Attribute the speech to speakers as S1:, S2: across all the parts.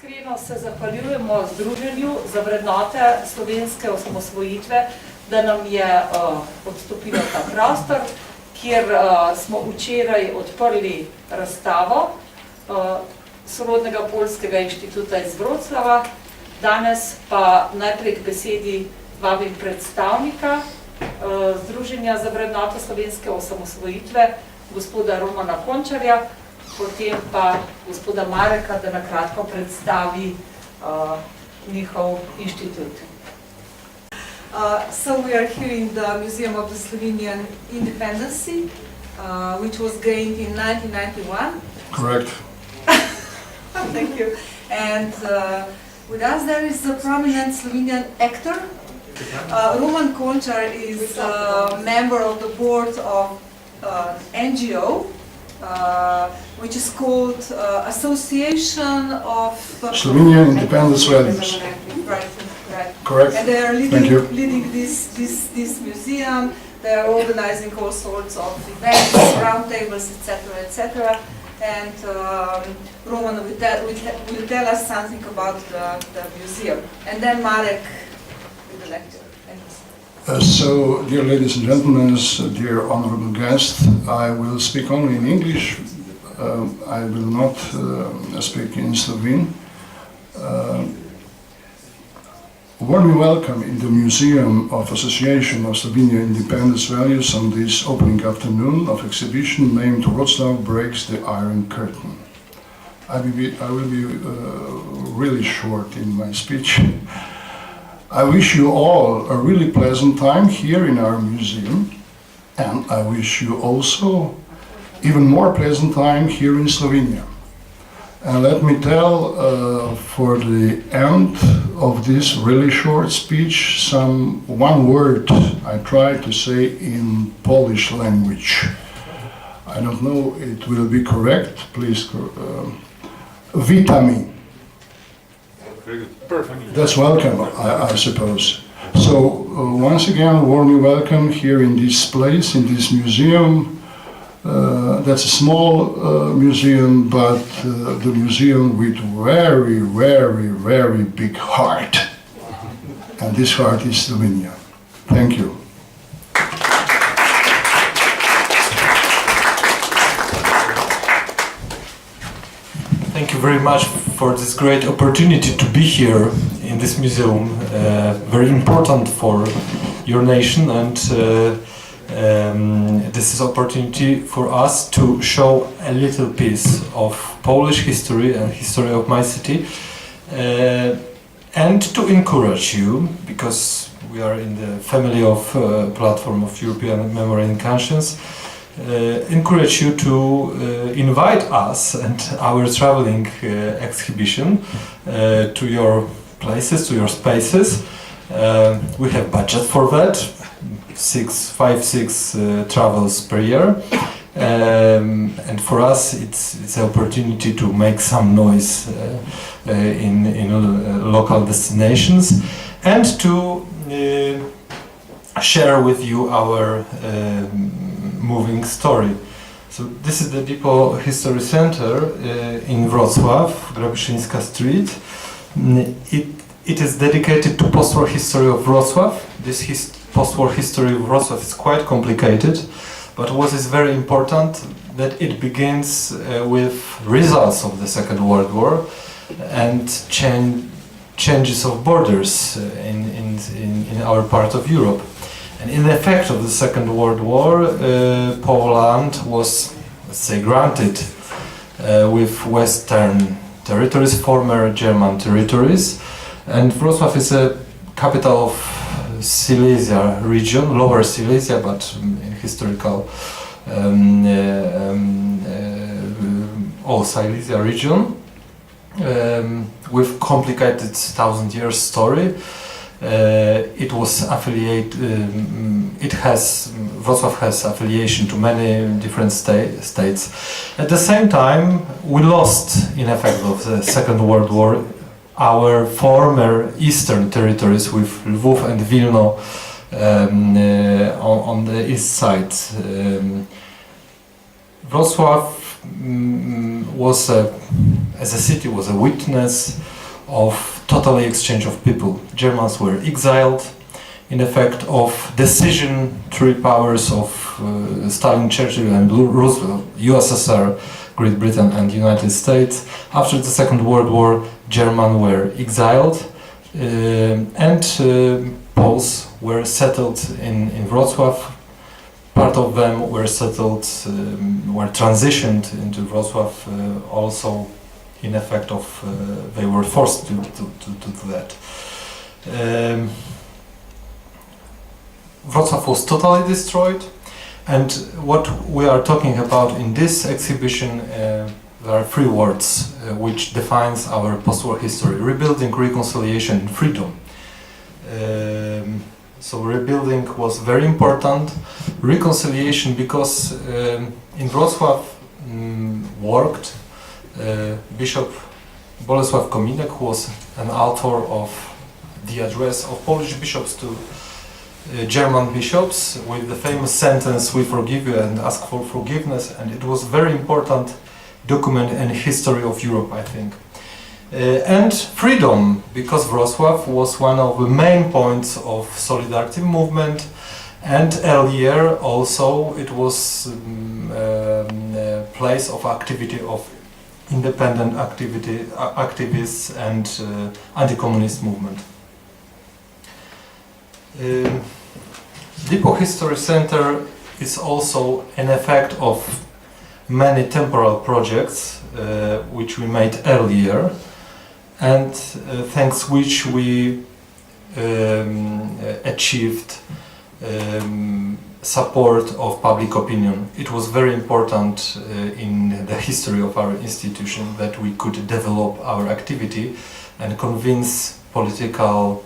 S1: Iskreno se zahvaljujemo Združenju za vrednote slovenske osamosvojitve, da nam je odstopilo ta prostor, kjer smo včeraj odprli razstavo sorodnega poljskega inštituta iz Wrocława. Danes pa najprej k besedi vabim predstavnika Združenja za vrednote slovenske osamosvojitve, gospoda Romana Končarja, potem pa gospoda Mareka, da nakratko predstavi njihov inštitut.
S2: So we are here in the Museum of the Slovenian Independency, which was gained in 1991.
S3: Correct.
S2: Thank you. And with us there is a prominent Slovenian actor. Roman Končar is a member of the board of NGO, which is called Association of
S3: Slovenian Independence Values.
S2: Right.
S3: Correct.
S2: And they are leading this museum. They are organizing all sorts of events, roundtables, etc. And Roman will tell us something about the museum. And then Marek with the lecture.
S3: So, dear ladies and gentlemen, dear honorable guests, I will speak only in English. I will not speak in Slovene. Warmly welcome in the Museum of Association of Slovenian Independence Values on this opening afternoon of exhibition named Wrocław Breaks the Iron Curtain. I will be really short in my speech. I wish you all a really pleasant time here in our museum, and I wish you also even more pleasant time here in Slovenia. And let me tell, for the end of this really short speech, one word I try to say in Polish language. I don't know it will be correct, please. Witamy.
S4: Very good. Perfect.
S3: That's welcome, I suppose. So, once again, warmly welcome here in this place, in this museum. That's a small museum, but the museum with very big heart. And this heart is Slovenia. Thank you.
S5: Thank you very much for this great opportunity to be here in this museum. Very important for your nation, and this is an opportunity for us to show a little piece of Polish history and history of my city, and to encourage you, because we are in the family of platform of European Memory and Conscience, encourage you to invite us and our traveling exhibition to your places, to your spaces. We have budget for that, 5-6 travels per year, and for us it's an opportunity to make some noise in local destinations, and to share with you our moving story. So this is the Depot History Center in Wrocław, Grabiszyńska Street. It is dedicated to post-war history of Wrocław. This post-war history of Wrocław is quite complicated, but what is very important that it begins with results of the Second World War and changes of borders in our part of Europe. And in the effect of the Second World War, Poland was, let's say, granted with Western territories, former German territories, and Wrocław is a capital of Silesia region, Lower Silesia, but in historical all Silesia region, with complicated 1,000 years story. It was affiliated. Wrocław has affiliation to many different states. At the same time, we lost, in effect of the Second World War, our former eastern territories with Lwów and Wilno on the east side. Wrocław was as a city was a witness of totally exchange of people. Germans were exiled in effect of decisionary powers of Stalin, Churchill and Roosevelt, USSR, Great Britain and United States. After the Second World War, Germans were exiled and Poles were settled in Wrocław. Part of them were settled, were transitioned into Wrocław also in effect of, they were forced to do that. Wrocław was totally destroyed, and what we are talking about in this exhibition, there are three words which defines our post-war history: rebuilding, reconciliation, and freedom. So rebuilding was very important. Reconciliation, because in Wrocław worked Bishop Bolesław Kominek, who was an author of the address of Polish bishops to German bishops with the famous sentence, "We forgive you and ask for forgiveness," and it was very important document in history of Europe, I think. And freedom, because Wrocław was one of the main points of Solidarity movement, and earlier also it was a place of activity of independent activists and anti-communist movement. Depot History Center is also an effect of many temporal projects which we made earlier, and thanks which we achieved support of public opinion. It was very important in the history of our institution that we could develop our activity and convince political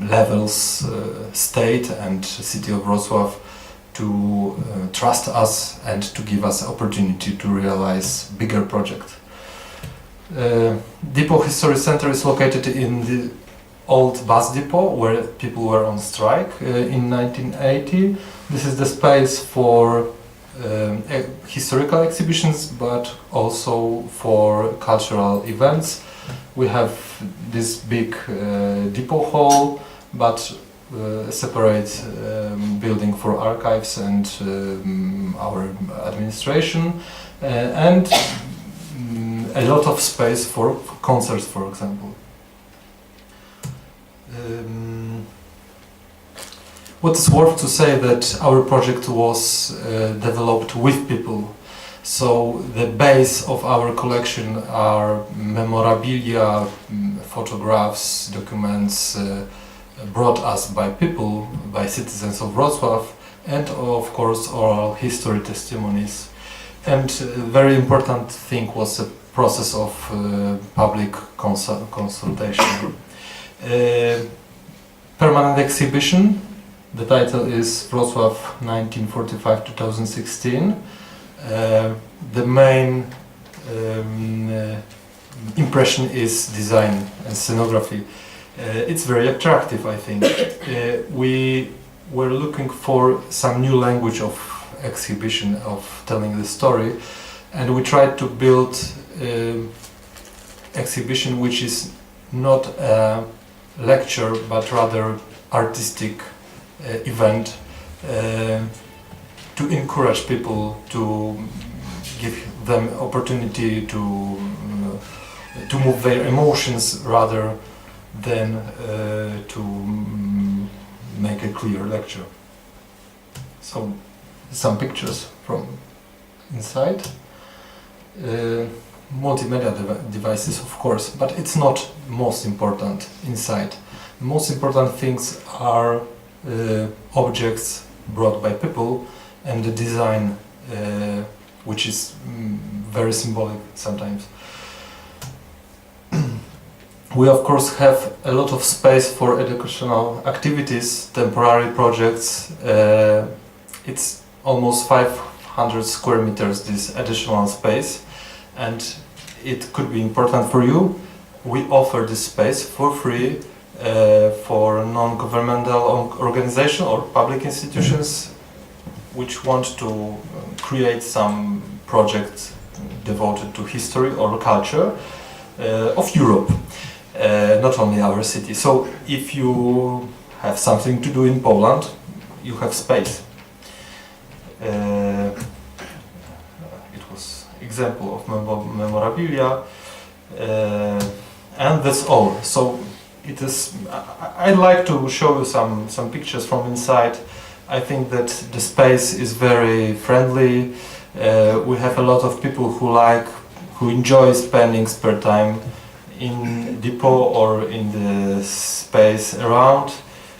S5: levels, state and city of Wrocław to trust us and to give us opportunity to realize bigger project. Depot History Center is located in the old bus depot where people were on strike in 1980. This is the space for historical exhibitions, but also for cultural events. We have this big depot hall, but separate building for archives and our administration, and a lot of space for concerts, for example. What is worth to say that our project was developed with people. So the base of our collection are memorabilia, photographs, documents brought us by people, by citizens of Wrocław, and of course oral history testimonies. And a very important thing was the process of public consultation. Permanent exhibition, the title is Wrocław 1945-2016. The main impression is design and scenography. It's very attractive, I think. We were looking for some new language of exhibition, of telling the story, and we tried to build exhibition which is not a lecture but rather artistic event to encourage people, to give them opportunity to move their emotions rather than to make a clear lecture. So some pictures from inside. Multimedia devices, of course, but it's not most important inside. The most important things are objects brought by people and the design, which is very symbolic sometimes. We of course have a lot of space for educational activities, temporary projects. It's almost 500 square meters, this additional space, and it could be important for you. We offer this space for free for non-governmental organizations or public institutions which want to create some project devoted to history or culture. of Europe, not only our city. So if you have something to do in Poland, you have space. It was example of memorabilia, and that's all. So it is. I'd like to show you some pictures from inside. I think that the space is very friendly. We have a lot of people who enjoy spending spare time in depot or in the space around.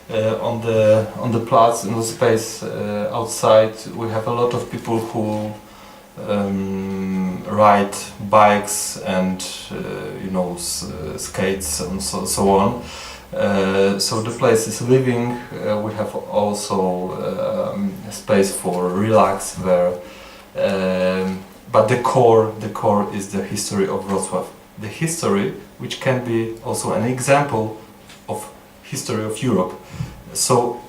S5: On the plaza, in the space outside, we have a lot of people who ride bikes and skates and so on. So the place is living. We have also a space for relax there. But the core is the history of Wrocław. The history, which can be also an example of history of Europe. So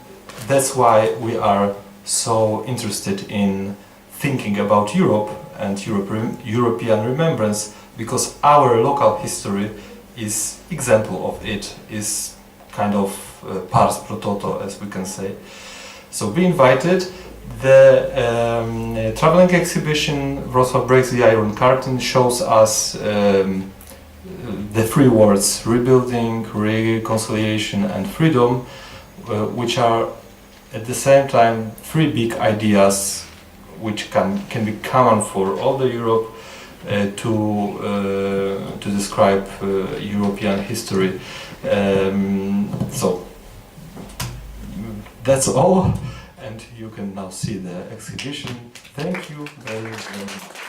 S5: that's why we are so interested in thinking about Europe and European remembrance, because our local history is example of it, is kind of pars pro toto, as we can say. So be invited. The traveling exhibition Wrocław Breaks the Iron Curtain shows us the three words: rebuilding, reconciliation and freedom, which are at the same time three big ideas which can be common for all the Europe to describe European history. So that's all, and you can now see the exhibition. Thank you very much.